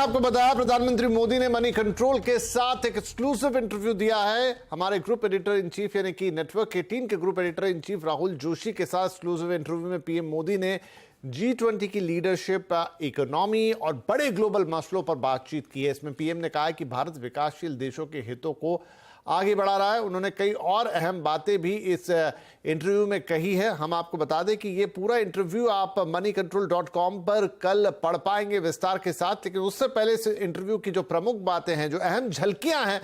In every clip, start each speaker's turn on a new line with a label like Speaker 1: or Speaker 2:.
Speaker 1: आपको बताया प्रधानमंत्री मोदी ने मनी कंट्रोल के साथ एक एक्सक्लूसिव इंटरव्यू दिया है। हमारे ग्रुप एडिटर इन चीफ यानी कि नेटवर्क 18 के group editor in chief Rahul Joshi के साथ एक्सक्लूसिव इंटरव्यू में पीएम मोदी ने G20 की लीडरशिप, इकोनॉमी और बड़े ग्लोबल मसलों पर बातचीत की है। इसमें पीएम ने कहा है कि भारत विकासशील देशों के हितों को आगे बढ़ा रहा है। उन्होंने कई और अहम बातें भी इस इंटरव्यू में कही है। हम आपको बता दें कि ये पूरा इंटरव्यू आप moneycontrol.com पर कल पढ़ पाएंगे विस्तार के साथ, लेकिन उससे पहले इस इंटरव्यू की जो प्रमुख बातें हैं, जो अहम झलकियां हैं,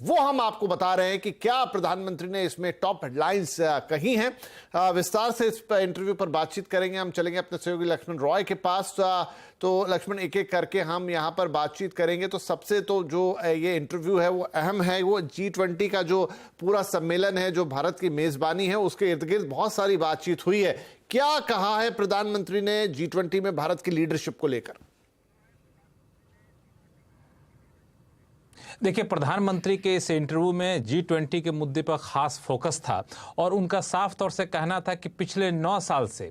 Speaker 1: वो हम आपको बता रहे हैं कि क्या प्रधानमंत्री ने इसमें टॉप हेडलाइंस कही हैं। विस्तार से इस इंटरव्यू पर बातचीत करेंगे। हम चलेंगे अपने सहयोगी लक्ष्मण रॉय के पास। तो लक्ष्मण, एक एक करके हम यहाँ पर बातचीत करेंगे। तो सबसे तो जो ये इंटरव्यू है वो अहम है, वो G20 का जो पूरा सम्मेलन है, जो भारत की मेजबानी है, उसके इर्द गिर्द बहुत सारी बातचीत हुई है। क्या कहा है प्रधानमंत्री ने G20 में भारत की लीडरशिप को लेकर?
Speaker 2: देखिए, प्रधानमंत्री के इस इंटरव्यू में G20 के मुद्दे पर खास फोकस था और उनका साफ तौर से कहना था कि पिछले 9 साल से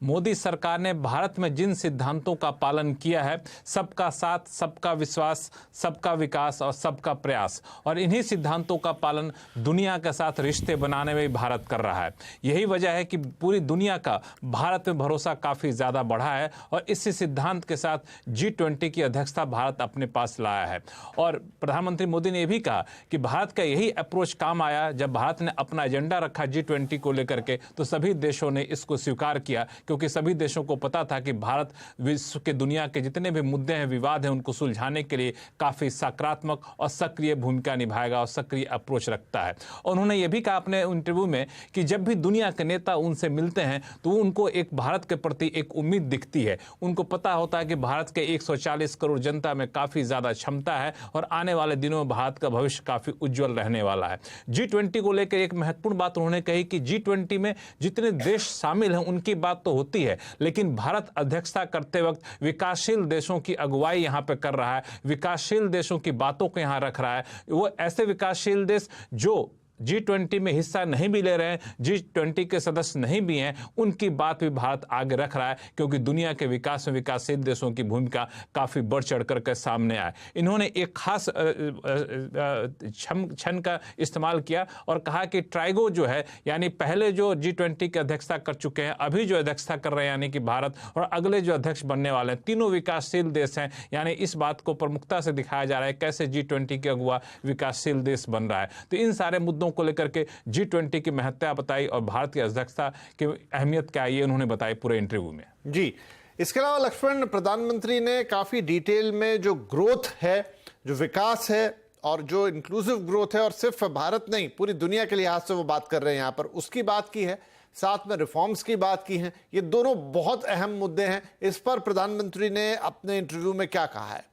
Speaker 2: मोदी सरकार ने भारत में जिन सिद्धांतों का पालन किया है, सबका साथ, सबका विश्वास, सबका विकास और सबका प्रयास, और इन्हीं सिद्धांतों का पालन दुनिया के साथ रिश्ते बनाने में भारत कर रहा है। यही वजह है कि पूरी दुनिया का भारत में भरोसा काफ़ी ज़्यादा बढ़ा है और इसी सिद्धांत के साथ G20 की अध्यक्षता भारत अपने पास लाया है। और प्रधानमंत्री मोदी ने यह भी कहा कि भारत का यही अप्रोच काम आया। जब भारत ने अपना एजेंडा रखा G20 को लेकर के, तो सभी देशों ने इसको स्वीकार किया, क्योंकि सभी देशों को पता था कि भारत विश्व के दुनिया के जितने भी मुद्दे हैं, विवाद हैं, उनको सुलझाने के लिए काफ़ी सकारात्मक और सक्रिय भूमिका निभाएगा और सक्रिय अप्रोच रखता है। और उन्होंने ये भी कहा अपने इंटरव्यू में कि जब भी दुनिया के नेता उनसे मिलते हैं तो उनको एक भारत के प्रति एक उम्मीद दिखती है। उनको पता होता है कि भारत के 140 करोड़ जनता में काफ़ी ज़्यादा क्षमता है और आने वाले दिनों में भारत का भविष्य काफी उज्जवल रहने वाला है। G20 को लेकर एक महत्वपूर्ण बात उन्होंने कही कि G20 में जितने देश शामिल हैं उनकी बात तो होती है, लेकिन भारत अध्यक्षता करते वक्त विकासशील देशों की अगुवाई यहां पे कर रहा है, विकासशील देशों की बातों को यहां रख रहा है। वो ऐसे विकासशील देश जो G20 में हिस्सा नहीं भी ले रहे हैं, G20 के सदस्य नहीं भी हैं, उनकी बात भी भारत आगे रख रहा है, क्योंकि दुनिया के विकास में विकासशील देशों की भूमिका काफ़ी बढ़ चढ़ कर सामने आए। इन्होंने एक खास क्षण का इस्तेमाल किया और कहा कि ट्राइगो जो है, यानी पहले जो G20 की अध्यक्षता कर चुके हैं, अभी जो अध्यक्षता कर रहे हैं यानी कि भारत, और अगले जो अध्यक्ष बनने वाले हैं, तीनों विकासशील देश हैं। यानी इस बात को प्रमुखता से दिखाया जा रहा है कैसे G20 के अगुवा विकासशील देश बन रहा है। तो इन सारे मुद्दों को लेकर के G20 की महत्ता बताई और भारत की अध्यक्षता की अहमियत क्या है, ये उन्होंने बताई पूरे इंटरव्यू में।
Speaker 1: जी, इसके अलावा लक्ष्मण, प्रधानमंत्री ने काफी डिटेल में जो ग्रोथ है, जो विकास है और जो इंक्लूसिव ग्रोथ है, और सिर्फ भारत नहीं पूरी दुनिया के लिहाज से वो बात कर रहे हैं यहाँ पर, उसकी बात की है। साथ में रिफॉर्म्स की बात की है। ये दोनों बहुत अहम मुद्दे हैं। इस पर प्रधानमंत्री ने अपने इंटरव्यू में क्या कहा है?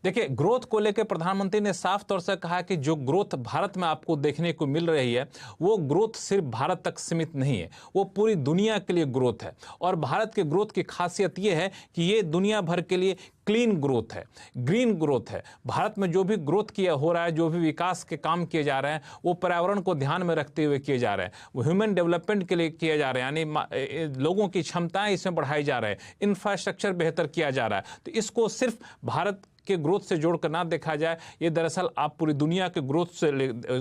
Speaker 2: देखिए, ग्रोथ को लेकर प्रधानमंत्री ने साफ तौर से कहा कि जो ग्रोथ भारत में आपको देखने को मिल रही है, वो ग्रोथ सिर्फ भारत तक सीमित नहीं है, वो पूरी दुनिया के लिए ग्रोथ है। और भारत के ग्रोथ की खासियत ये है कि ये दुनिया भर के लिए क्लीन ग्रोथ है, ग्रीन ग्रोथ है। भारत में जो भी ग्रोथ किया हो रहा है, जो भी विकास के काम किए जा रहे हैं, वो पर्यावरण को ध्यान में रखते हुए किए जा रहे हैं, वो ह्यूमन डेवलपमेंट के लिए किए जा रहे हैं, यानी लोगों की क्षमताएं इसमें बढ़ाई जा रहे हैं, इंफ्रास्ट्रक्चर बेहतर किया जा रहा है। तो इसको सिर्फ भारत के ग्रोथ से जोड़कर ना देखा जाए, ये दरअसल आप पूरी दुनिया के ग्रोथ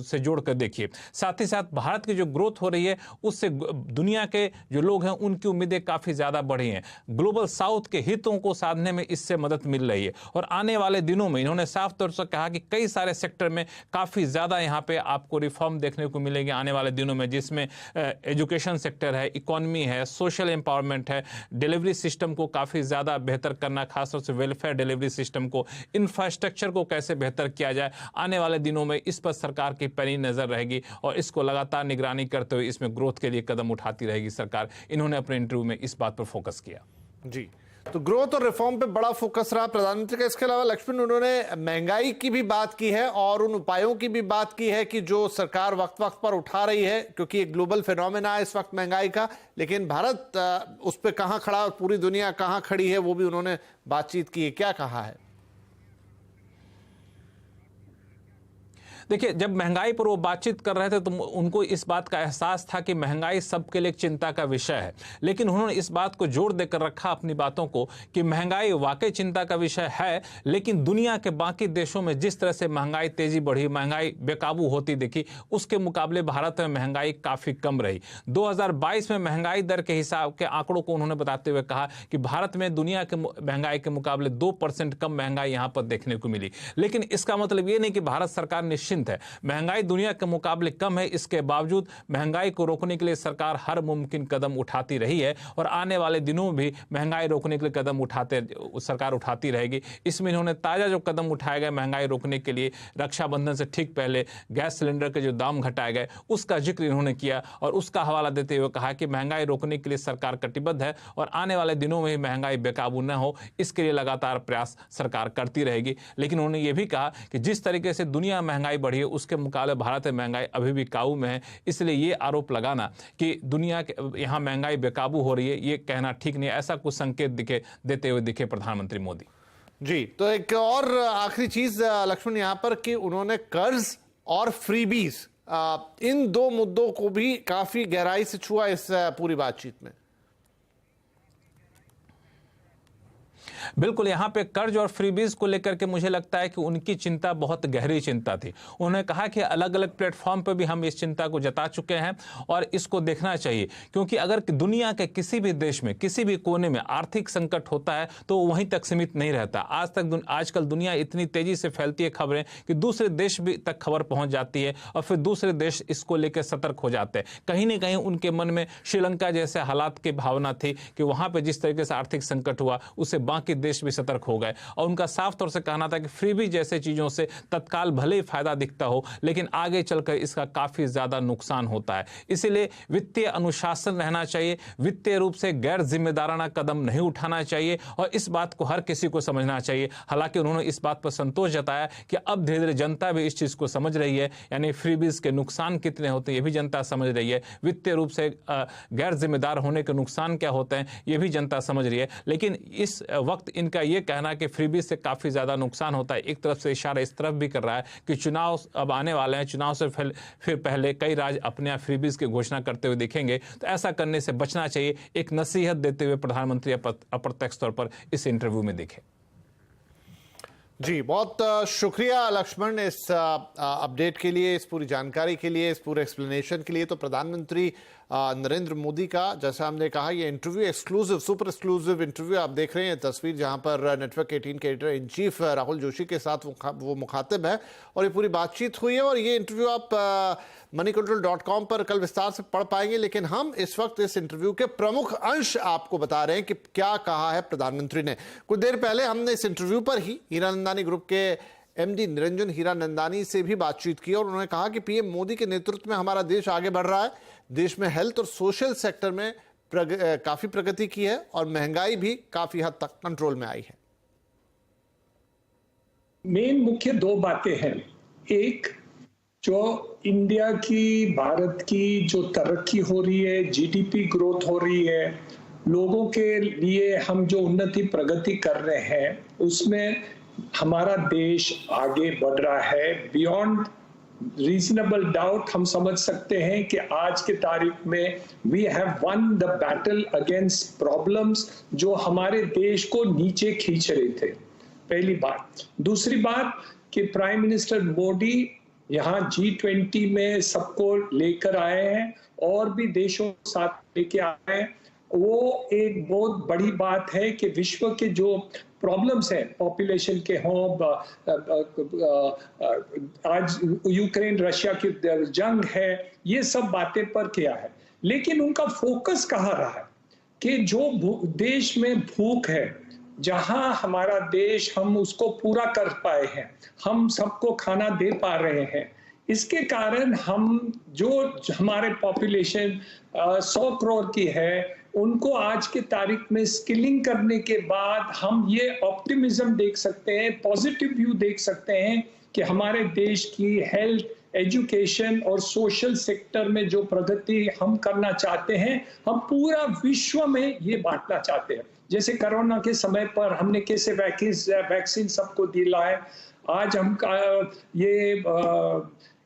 Speaker 2: से जोड़कर देखिए। साथ ही साथ भारत की जो ग्रोथ हो रही है, उससे दुनिया के जो लोग हैं उनकी उम्मीदें काफ़ी ज़्यादा बढ़ी हैं। ग्लोबल साउथ के हितों को साधने में इससे मदद मिल रही है। और आने वाले दिनों में इन्होंने साफ तौर से कहा कि कई सारे सेक्टर में काफ़ी ज़्यादा यहाँ पे आपको रिफॉर्म देखने को मिलेंगे आने वाले दिनों में, जिसमें एजुकेशन सेक्टर है, इकोनॉमी है, सोशल एम्पावरमेंट है, डिलीवरी सिस्टम को काफ़ी ज़्यादा बेहतर करना, खासतौर से वेलफेयर डिलीवरी सिस्टम को, इंफ्रास्ट्रक्चर को कैसे बेहतर किया जाए। आने वाले दिनों में इस पर सरकार की पैनी नजर रहेगी और इसको लगातार निगरानी करते हुए इसमें ग्रोथ के लिए कदम उठाती रहेगी सरकार। इन्होंने अपने इंटरव्यू में इस बात पर फोकस किया।
Speaker 1: जी, तो ग्रोथ और रिफॉर्म पे बड़ा फोकस रहा प्रधानमंत्री का। इसके अलावा लक्ष्मण, उन्होंने महंगाई की भी बात की है और उन उपायों की भी बात की है कि जो सरकार वक्त वक्त पर उठा रही है, क्योंकि एक ग्लोबल फिनोमेना है इस वक्त महंगाई का, लेकिन भारत उस पर कहां खड़ा और पूरी दुनिया कहां खड़ी है, वो भी उन्होंने बातचीत की है। क्या कहा है?
Speaker 2: देखिए, जब महंगाई पर वो बातचीत कर रहे थे तो उनको इस बात का एहसास था कि महंगाई सबके लिए चिंता का विषय है, लेकिन उन्होंने इस बात को जोर देकर रखा अपनी बातों को कि महंगाई वाकई चिंता का विषय है, लेकिन दुनिया के बाकी देशों में जिस तरह से महंगाई तेजी बढ़ी, महंगाई बेकाबू होती दिखी, उसके मुकाबले भारत में महंगाई काफी कम रही। 2022 में महंगाई दर के हिसाब के आंकड़ों को उन्होंने बताते हुए कहा कि भारत में दुनिया के महंगाई के मुकाबले 2% कम महंगाई यहां पर देखने को मिली। लेकिन इसका मतलब यह नहीं कि भारत सरकार निश्चिंत है। महंगाई दुनिया के मुकाबले कम है, इसके बावजूद महंगाई को रोकने के लिए सरकार हर मुमकिन कदम उठाती रही है और आने वाले दिनों में भी महंगाई रोकने के लिए कदम सरकार उठाती रहेगी। इसमें इन्होंने ताजा जो कदम उठाए गए महंगाई रोकने के लिए, रक्षाबंधन से ठीक पहले गैस सिलेंडर के जो दाम घटाए गए उसका जिक्र इन्होंने किया और उसका हवाला देते हुए कहा कि महंगाई रोकने के लिए सरकार कटिबद्ध है और आने वाले दिनों में महंगाई बेकाबू न हो इसके लिए लगातार प्रयास सरकार करती रहेगी। लेकिन उन्होंने ये भी कहा कि जिस तरीके से दुनिया महंगाई बढ़ी है उसके मुकाबले भारत में महंगाई अभी भी काबू में है, इसलिए ये आरोप लगाना कि दुनिया के यहाँ महंगाई बेकाबू हो रही है ये कहना ठीक नहीं है। ऐसा कुछ संकेत देते हुए दिखे प्रधानमंत्री मोदी।
Speaker 1: जी, तो एक और आखिरी चीज लक्ष्मण यहां पर कि उन्होंने कर्ज और फ्रीबीज इन दो मुद्दों को भी काफी गहराई से छुआ इस पूरी बातचीत में।
Speaker 2: बिल्कुल, यहाँ पे कर्ज और फ्रीबीज को लेकर के मुझे लगता है कि उनकी चिंता बहुत गहरी चिंता थी। उन्होंने कहा कि अलग अलग प्लेटफॉर्म पर भी हम इस चिंता को जता चुके हैं और इसको देखना चाहिए, क्योंकि अगर दुनिया के किसी भी देश में किसी भी कोने में आर्थिक संकट होता है तो वहीं तक सीमित नहीं रहता। आजकल दुनिया इतनी तेजी से फैलती है खबरें कि दूसरे देश भी तक खबर पहुंच जाती है और फिर दूसरे देश इसको लेकर सतर्क हो जाते हैं। कहीं ना कहीं उनके मन में श्रीलंका जैसे हालात की भावना थी कि वहां पर जिस तरीके से आर्थिक संकट हुआ उससे बाकी देश भी सतर्क हो गए और उनका साफ तौर से कहना था कि फ्रीबी जैसे चीजों से तत्काल भले ही फायदा दिखता हो लेकिन आगे चलकर इसका काफी ज्यादा नुकसान होता है। इसीलिए वित्तीय अनुशासन रहना चाहिए, वित्तीय रूप से गैर जिम्मेदाराना कदम नहीं उठाना चाहिए और इस बात को हर किसी को समझना चाहिए। हालांकि उन्होंने इस बात पर संतोष जताया कि अब धीरे धीरे जनता भी इस चीज को समझ रही है, यानी फ्रीबीज के नुकसान कितने होते हैं ये भी जनता समझ रही है, वित्तीय रूप से गैर जिम्मेदार होने के नुकसान क्या होते हैं ये भी जनता समझ रही है। लेकिन इस वक्त इनका यह कहना कि फ्रीबीज से काफी ज्यादा नुकसान होता है, एक तरफ से इशारा इस तरफ भी कर रहा है कि चुनाव अब आने वाले हैं, चुनाव से फिर पहले कई राज्य अपने यहाँ फ्रीबीज की घोषणा करते हुए दिखेंगे, तो ऐसा करने से बचना चाहिए। एक नसीहत देते हुए प्रधानमंत्री अप्रत्यक्ष तौर पर इस इंटरव्यू में दिखे।
Speaker 1: जी, बहुत शुक्रिया लक्ष्मण इस अपडेट के लिए, इस पूरी जानकारी के लिए, इस पूरे एक्सप्लेनेशन के लिए। तो प्रधानमंत्री नरेंद्र मोदी का, जैसा हमने कहा, ये interview exclusive, super exclusive interview आप देख रहे हैं तस्वीर, जहां पर नेटवर्क 18 के editor in chief Rahul Joshi के साथ वो मुखातिब है और ये पूरी बातचीत हुई है और ये इंटरव्यू आप moneycontrol.com पर कल विस्तार से पढ़ पाएंगे। लेकिन हम इस वक्त इस इंटरव्यू के प्रमुख अंश आपको बता रहे हैं कि क्या कहा है प्रधानमंत्री ने। कुछ देर पहले हमने इस इंटरव्यू पर ही हीरानंदानी ग्रुप के एमडी निरंजन हीरानंदानी से भी बातचीत की और उन्होंने कहा कि पीएम मोदी के नेतृत्व में हमारा देश आगे बढ़ रहा है, देश में हेल्थ और सोशल सेक्टर में काफी प्रगति की है और महंगाई भी काफी हद तक कंट्रोल में आई है।
Speaker 3: मेन मुख्य दो बातें हैं। एक, जो इंडिया की, भारत की जो तरक्की हो रही है, जीडीपी ग्रोथ हो रही है, लोगों के लिए हम जो उन्नति प्रगति कर रहे हैं उसमें हमारा देश आगे बढ़ रहा है। बियॉन्ड रीजनेबल डाउट हम समझ सकते हैं कि आज के तारीख में we have won the battle against problems जो हमारे देश को नीचे खींच रहे थे। पहली बात। दूसरी बात कि प्राइम मिनिस्टर मोदी यहाँ G20 में सबको लेकर आए हैं और भी देशों के साथ लेके आए हैं। वो एक बहुत बड़ी बात है कि विश्व के जो प्रॉब्लम्स हैं, पॉपुलेशन के हों, आज यूक्रेन रशिया की जंग है, ये सब बातें पर किया है। लेकिन उनका फोकस कहाँ रहा है कि जो देश में भूख है, जहां हमारा देश हम उसको पूरा कर पाए हैं, हम सबको खाना दे पा रहे हैं, इसके कारण हम जो हमारे पॉपुलेशन 100 करोड़ की है उनको आज के तारीख में स्किलिंग करने के बाद हम ये ऑप्टिमिज्म देख सकते हैं, पॉजिटिव व्यू देख सकते हैं कि हमारे देश की हेल्थ, एजुकेशन और सोशल सेक्टर में जो प्रगति हम करना चाहते हैं, हम पूरा विश्व में ये बांटना चाहते हैं। जैसे कोरोना के समय पर हमने कैसे वैक्सीन सबको दिलाए, आज हम ये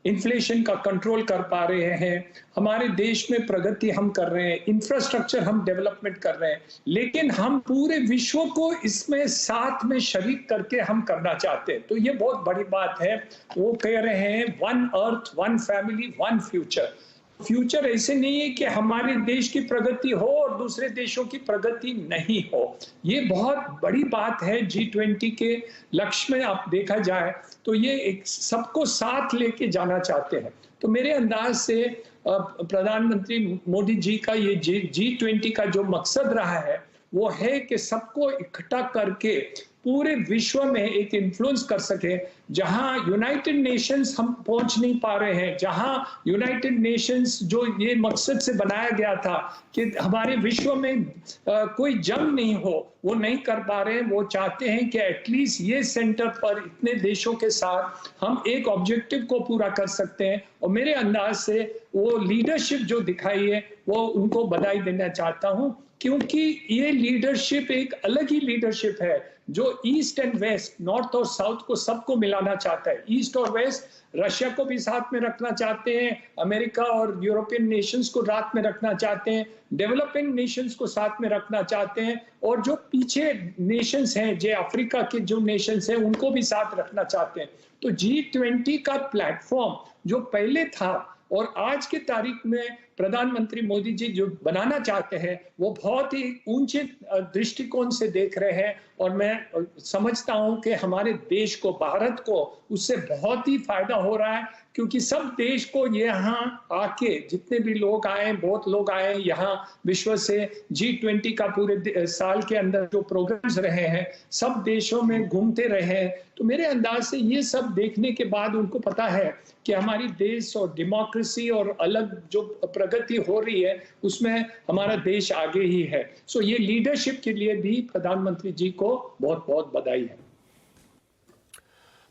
Speaker 3: इन्फ्लेशन का कंट्रोल कर पा रहे हैं, हमारे देश में प्रगति हम कर रहे हैं, इंफ्रास्ट्रक्चर हम डेवलपमेंट कर रहे हैं, लेकिन हम पूरे विश्व को इसमें साथ में शरीक करके हम करना चाहते हैं। तो ये बहुत बड़ी बात है। वो कह रहे हैं one earth, one family, one future. Future ऐसे नहीं है कि हमारे देश की प्रगति हो और दूसरे देशों की प्रगति नहीं हो। ये बहुत बड़ी बात है। G20 के लक्ष्य में आप देखा जाए तो ये एक सबको साथ लेके जाना चाहते हैं। तो मेरे अंदाज से प्रधानमंत्री मोदी जी का ये G20 का जो मकसद रहा है वो है कि सबको इकट्ठा करके पूरे विश्व में एक इन्फ्लुएंस कर सके। जहां यूनाइटेड नेशंस हम पहुंच नहीं पा रहे हैं, जहां यूनाइटेड नेशंस जो ये मकसद से बनाया गया था कि हमारे विश्व में कोई जंग नहीं हो, वो नहीं कर पा रहे हैं। वो चाहते हैं कि एटलीस्ट ये सेंटर पर इतने देशों के साथ हम एक ऑब्जेक्टिव को पूरा कर सकते हैं। और मेरे अंदाज से वो लीडरशिप जो दिखाई है वो उनको बधाई देना चाहता हूं, क्योंकि ये लीडरशिप एक अलग ही लीडरशिप है जो ईस्ट एंड वेस्ट, नॉर्थ और साउथ को सबको मिलाना चाहता है। ईस्ट और वेस्ट, रशिया को भी साथ में रखना चाहते हैं, अमेरिका और यूरोपियन नेशंस को साथ में रखना चाहते हैं, डेवलपिंग नेशंस को साथ में रखना चाहते हैं, और जो पीछे नेशंस हैं, जो अफ्रीका के जो नेशंस हैं, उनको भी साथ रखना चाहते हैं। तो G20 का प्लेटफॉर्म जो पहले था और आज की तारीख में प्रधानमंत्री मोदी जी जो बनाना चाहते हैं वो बहुत ही ऊंचे दृष्टिकोण से देख रहे हैं। और मैं समझता हूं कि हमारे देश को, भारत को उससे बहुत ही फायदा हो रहा है, क्योंकि सब देश को यहाँ आके जितने भी लोग आए, बहुत लोग आए यहाँ विश्व से, G20 का पूरे साल के अंदर जो प्रोग्राम्स रहे हैं सब देशों में घूमते रहे हैं। तो मेरे अंदाज से ये सब देखने के बाद उनको पता है कि हमारी देश और डेमोक्रेसी और अलग जो प्रगति हो रही है उसमें हमारा देश आगे ही है। सो ये लीडरशिप के लिए भी प्रधानमंत्री जी को बहुत बहुत बधाई है।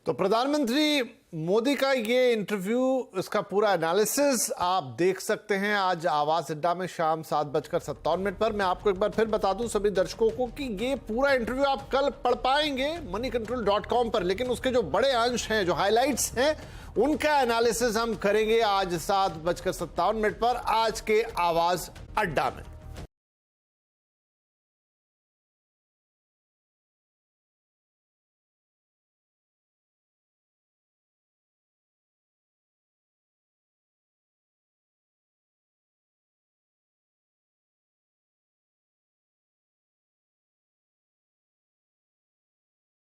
Speaker 1: तो प्रधानमंत्री मोदी का ये इंटरव्यू, इसका पूरा एनालिसिस आप देख सकते हैं आज आवाज अड्डा में शाम 7:57 पर। मैं आपको एक बार फिर बता दूं सभी दर्शकों को कि ये पूरा इंटरव्यू आप कल पढ़ पाएंगे moneycontrol.com पर, लेकिन उसके जो बड़े अंश हैं, जो हाइलाइट्स हैं, उनका एनालिसिस हम करेंगे आज 7:57 पर आज के आवाज अड्डा में।